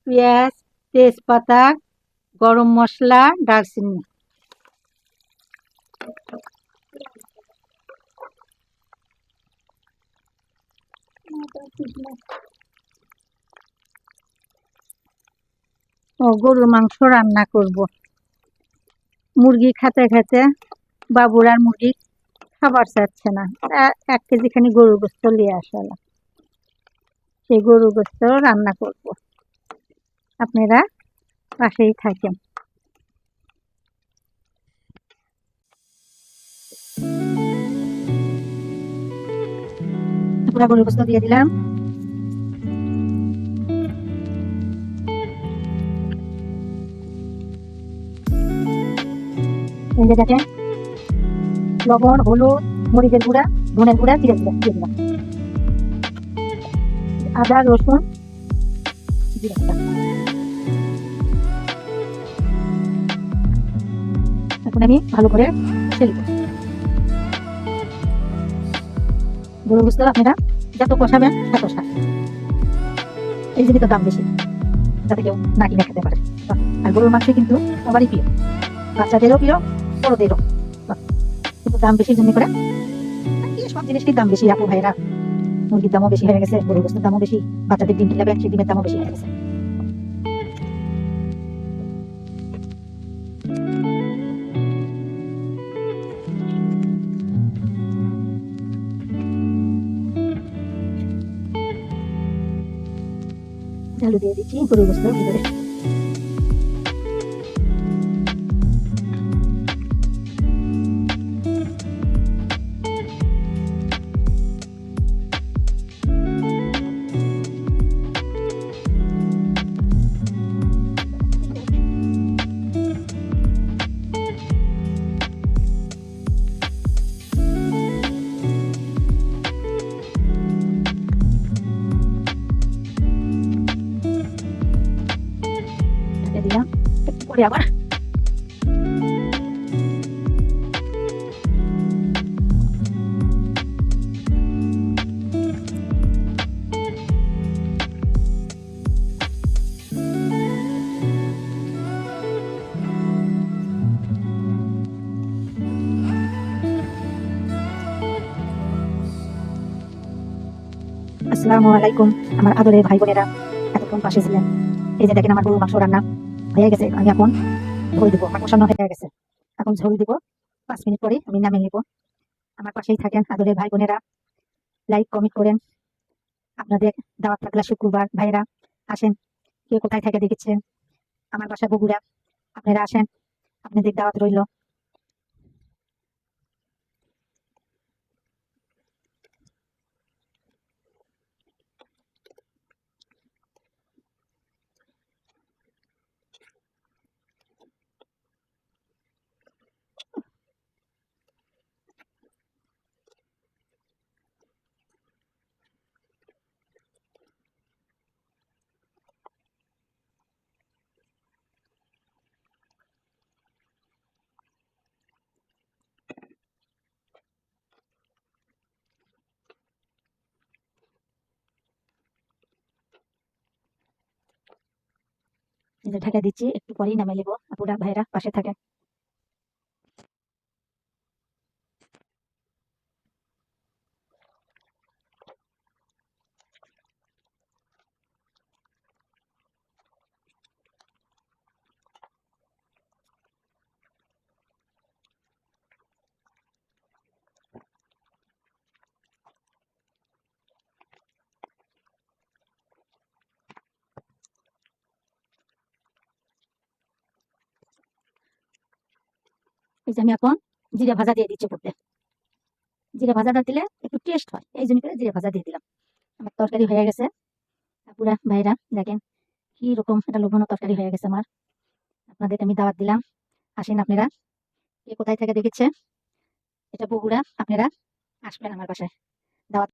পেঁয়াজ, তেজপাতা, গরম মশলা, দারচিনি। গরুর মাংস রান্না করব। মুরগি খেতে খেতে বাবুর আর মুরগি খাবার চাচ্ছে না। 1 কেজি খানি গরুর গোস্ত নিয়ে আসলাম, সেই গরুর গোস্ত রান্না করব। আপনারা পাশেই থাকেন। পুরা গরুর গোস্ত দিয়ে দিলাম। দেখেন, লবণ, হলুদ, মরিচের গুঁড়া, ধনের গুঁড়া, জিরে গুঁড়া দিয়ে দিলাম। আদা, রসুন, জিরে গুঁড়া। এখন আমি ভালো করে ছেলব। গরুর গোস্ত আপনারা যত কষাবেন তত স্বাদ। এই জন্য তো দাম বেশি, যাতে কেউ না কিনে খেতে পারে। আর গরুর মাংস কিন্তু সবারই প্রিয়, বাচ্চাদেরও প্রিয়, বড়দেরও। কিন্তু দাম বেশির জন্য করে সব জিনিসটির দাম বেশি। আপু ভাইরা, মুরগির দামও বেশি হয়ে গেছে, গরুর গোস্তের দামও বেশি, বাচ্চাদের ডিম কিনলে সেই ডিমের দামও বেশি হয়ে গেছে। ঝালু দিয়ে দিচ্ছি গরুর গোস্তের ভিতরে। দিলাম একটু পরে আবার আসসালামু আলাইকুম আমার আদরের ভাই বোনেরা, এতক্ষণ পাশে ছিলেন। এই যে দেখেন আমার গরুর মাংস রান্না হয়ে গেছে। আমি এখন ঝোল দিব, আমার কষানো হয়ে গেছে। এখন ঝোল দিব, 5 মিনিট পরে আমি নামিয়ে নিব। আমার পাশেই থাকেন আদরের ভাই বোনেরা, লাইক কমেন্ট করেন। আপনাদের দাওয়াত থাকলে শুক্রবার ভাইরা আসেন, কে কোথায় থেকে দেখেছেন। আমার বাসা বগুড়া, আপনারা আসেন, আপনাদের দাওয়াত রইল। ঢাকা দিচ্ছি, একটু পরেই নামিয়ে নেবো। আপুরা ভাইরা পাশে থাকেন। এই যে আমি এখন জিরা ভাজা দিয়ে দিচ্ছি উপরে। জিরা ভাজাটা দিলে একটু টেস্ট হয়, এই জন্য করে জিরা ভাজা দিয়ে দিলাম। আমার তরকারি হয়ে গেছে। আপুরা ভাইরা দেখেন কি রকম একটা লোভনীয় তরকারি হয়ে গেছে আমার। আপনাদের আমি দাওয়াত দিলাম, আসেন আপনারা, কে কোথায় থেকে দেখেছে। এটা বগুড়া, আপনারা আসবেন আমার বাসায়। দাওয়াত